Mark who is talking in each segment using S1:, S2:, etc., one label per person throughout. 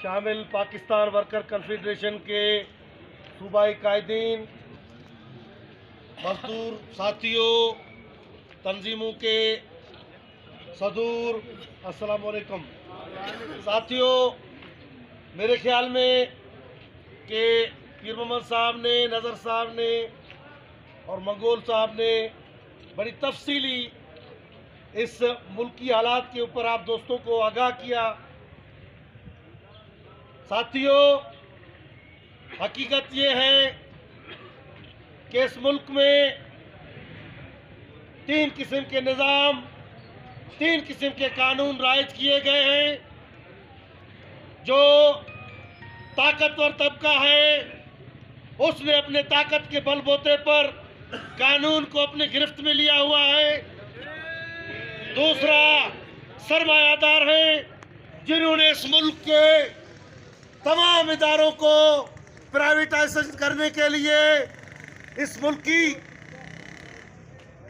S1: शामिल Pakistan worker confederation के सूबाई कायदीन, मजदूर साथियों, तंजीमों के सदूर, अस्सलाम वालेकुम। साथियों, मेरे ख्याल में कि पीर मोहम्मद साहब ने, नज़र साहब ने और मंगोल साहब ने बड़ी तफसीली इस मुल्की हालात के ऊपर आप दोस्तों को आगाह किया। साथियों, हकीकत ये है कि इस मुल्क में तीन किस्म के निज़ाम, तीन किस्म के कानून राइज किए गए हैं। जो ताकतवर तबका है उसने अपने ताकत के बलबूते पर कानून को अपनी गिरफ्त में लिया हुआ है। दूसरा सरमायादार है जिन्होंने इस मुल्क के तमाम इदारों को प्राइवेटाइजेशन करने के लिए इस मुल्की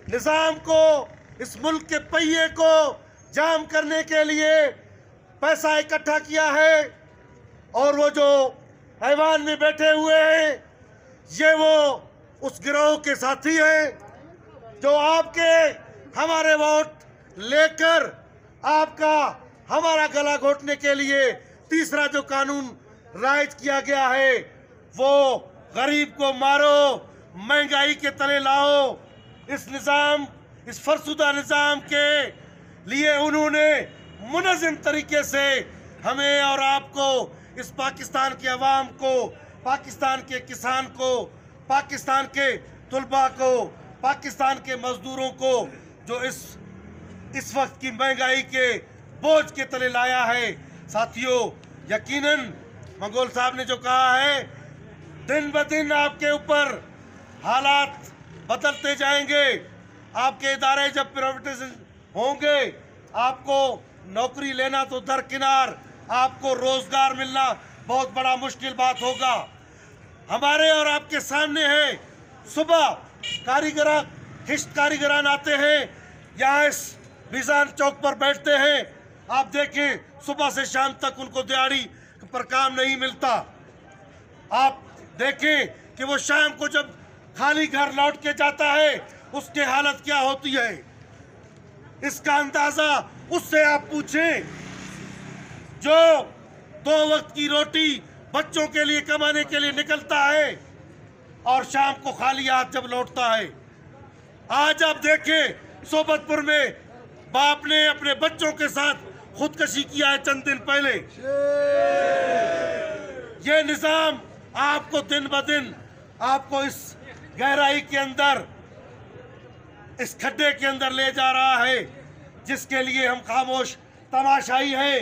S1: निज़ाम को, इस मुल्क के पहिए को जाम करने के लिए पैसा इकट्ठा किया है। और वो जो ऐवान में बैठे हुए हैं ये वो उस गिरोह के साथी हैं जो आपके हमारे वोट लेकर आपका हमारा गला घोटने के लिए तीसरा जो कानून राइज किया गया है वो गरीब को मारो, महंगाई के तले लाओ। इस निज़ाम, इस फरसुदा निज़ाम के लिए उन्होंने मुनज़्ज़म तरीके से हमें और आपको, इस पाकिस्तान के अवाम को, पाकिस्तान के किसान को, पाकिस्तान के तुलबा को, पाकिस्तान के मजदूरों को जो इस वक्त की महंगाई के बोझ के तले लाया है। साथियों, यकीनन मंगोल साहब ने जो कहा है, दिन ब दिन आपके ऊपर हालात बदलते जाएंगे। आपके इदारे जब प्राइवेटाइजेशन होंगे, आपको नौकरी लेना तो दरकिनार, आपको रोजगार मिलना बहुत बड़ा मुश्किल बात होगा। हमारे और आपके सामने है, सुबह कारीगरान आते हैं, यहाँ इस मिजान चौक पर बैठते हैं। आप देखें सुबह से शाम तक उनको दिहाड़ी पर काम नहीं मिलता। आप देखें कि वो शाम को जब खाली घर लौट के जाता है उसकी हालत क्या होती है। इसका अंदाजा उससे आप पूछें जो 2 वक्त की रोटी बच्चों के लिए कमाने के लिए निकलता है और शाम को खाली हाथ जब लौटता है। आज आप देखें सोबतपुर में बाप ने अपने बच्चों के साथ खुदकशी किया है चंद दिन पहले। ये निज़ाम आपको दिन ब दिन आपको इस गहराई के अंदर, इस खड्डे के अंदर ले जा रहा है जिसके लिए हम खामोश तमाशाई है।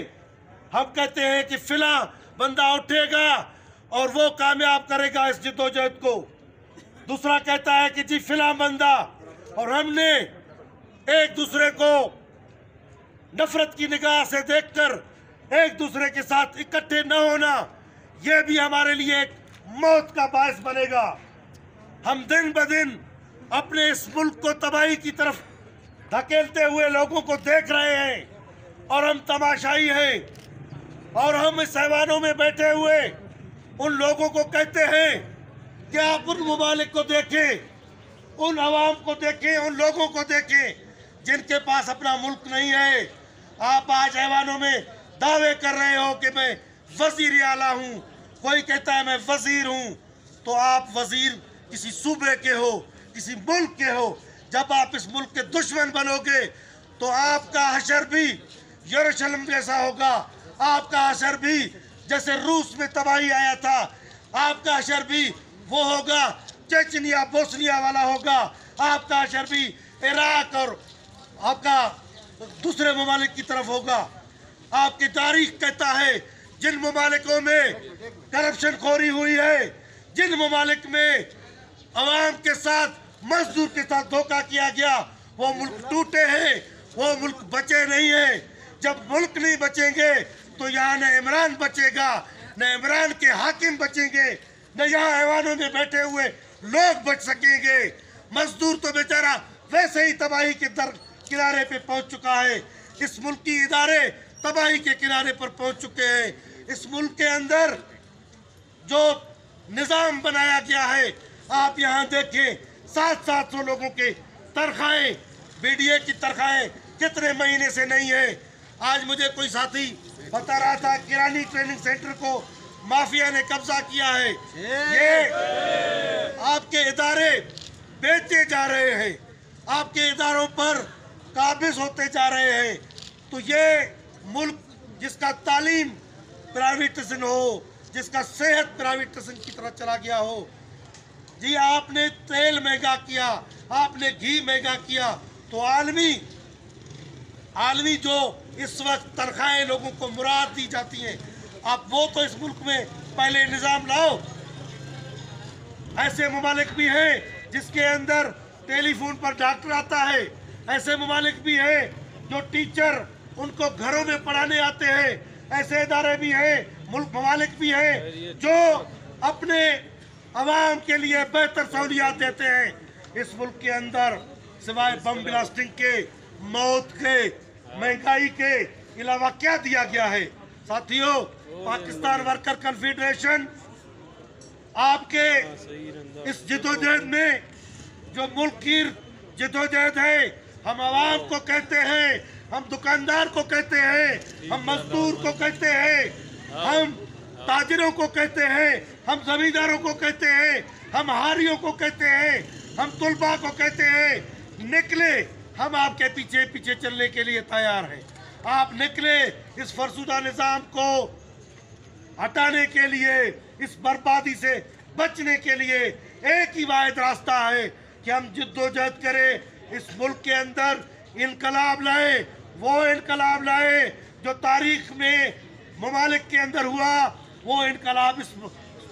S1: हम कहते हैं कि फिला बंदा उठेगा और वो कामयाब करेगा इस जिद्दोजहद को। दूसरा कहता है कि जी फिला बंदा, और हमने एक दूसरे को नफरत की निगाह से देखकर एक दूसरे के साथ इकट्ठे न होना, यह भी हमारे लिए एक मौत का बायस बनेगा। हम दिन ब दिन अपने इस मुल्क को तबाही की तरफ धकेलते हुए लोगों को देख रहे हैं और हम तमाशाई हैं। और हम इस ऐवानों में बैठे हुए उन लोगों को कहते हैं कि आप उन ममालिक को देखें, उन अवाम को देखें, उन लोगों को देखें जिनके पास अपना मुल्क नहीं है। आप आज ऐवानों में दावे कर रहे हो कि मैं वजीर आला हूँ, कोई कहता है मैं वजीर हूँ। तो आप वजीर किसी सूबे के हो, किसी मुल्क के हो। जब आप इस मुल्क के दुश्मन बनोगे तो आपका हशर भी यरूशलेम जैसा होगा, आपका हशर भी जैसे रूस में तबाही आया था, आपका हशर भी वो होगा चेचनिया बोस्निया वाला होगा, आपका हशर भी इराक और आपका दूसरे ममालिक की तरफ होगा। आपकी तारीख कहता है जिन ममालिकों में करप्शन खोरी हुई है, जिन ममालिक में अवाम के साथ, मजदूर के साथ धोखा किया गया, वो मुल्क टूटे हैं, वो मुल्क बचे नहीं हैं। जब मुल्क नहीं बचेंगे तो यहाँ न इमरान बचेगा, न इमरान के हाकिम बचेंगे, न यहाँ ऐवानों में बैठे हुए लोग बच सकेंगे। मजदूर तो बेचारा वैसे ही तबाही के किनारे पे पहुँच चुका है। इस मुल्क की इदारे तबाही के किनारे पर पहुँच चुके हैं। इस मुल्क के अंदर जो निज़ाम बनाया गया है, आप यहाँ देखें 700 लोगों के तनख्वाहें, बीडीए की तनख्वाहें कितने महीने से नहीं है। आज मुझे कोई साथी बता रहा था किरानी ट्रेनिंग सेंटर को माफिया ने कब्जा किया है। ये आपके इदारे बेचे जा रहे हैं, आपके इदारों पर काबिज होते जा रहे हैं। तो ये मुल्क जिसका तालीम प्राइवेटाइजेशन हो, जिसका सेहत प्राइवेटाइजेशन की तरफ चला गया हो, जी आपने तेल महंगा किया, आपने घी महंगा किया, तो आलमी जो इस वक्त तनख्वाहें लोगों को मुराद दी जाती हैं, आप वो तो इस मुल्क में पहले निज़ाम लाओ। ऐसे ममालिक भी हैं जिसके अंदर टेलीफोन पर डॉक्टर आता है, ऐसे ममालिक भी हैं जो टीचर उनको घरों में पढ़ाने आते हैं, ऐसे इदारे भी हैं, ममालिक भी हैं जो अपने अवाम के लिए बेहतर सहूलियात देते हैं। इस मुल्क के अंदर सिवाय बम ब्लास्टिंग के, मौत के, महंगाई के अलावा क्या दिया गया है? साथियों, पाकिस्तान वर्कर कन्फेडरेशन आपके इस जिदोजहद में, जो मुल्क की जिदोजहद है, हम आवाम को कहते हैं, हम दुकानदार को कहते हैं, हम मजदूर को कहते हैं, हम ताजिरों को कहते हैं, हम जमींदारों को कहते हैं, हम हारियों को कहते हैं, हम तुलबा को कहते हैं, निकले, हम आपके पीछे पीछे चलने के लिए तैयार हैं। आप निकले, इस फरसुदा निज़ाम को हटाने के लिए, इस बर्बादी से बचने के लिए एक ही वाहिद रास्ता है कि हम जिद्दोजहद करें, इस मुल्क के अंदर इनकलाब लाए, वो इनकलाब लाए जो तारीख में ममालिक के अंदर हुआ, वो इनकलाब इस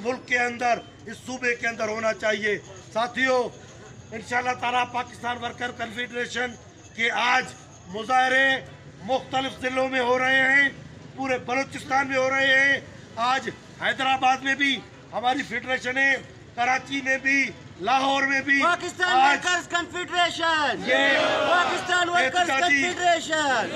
S1: मुल्क के अंदर, इस सूबे के अंदर होना चाहिए। साथियों, इंशाअल्लाह ताला पाकिस्तान वर्कर कन्फेडरेशन के आज मुजाहरे मुख्तलिफ ज़िलों में हो रहे हैं, पूरे बलूचिस्तान में हो रहे हैं। आज हैदराबाद में भी हमारी फेडरेशन है, कराची में भी, लाहौर में भी।
S2: पाकिस्तान वर्कर्स कन्फेडरेशन, ये पाकिस्तान वर्कर्स कन्फेडरेशन।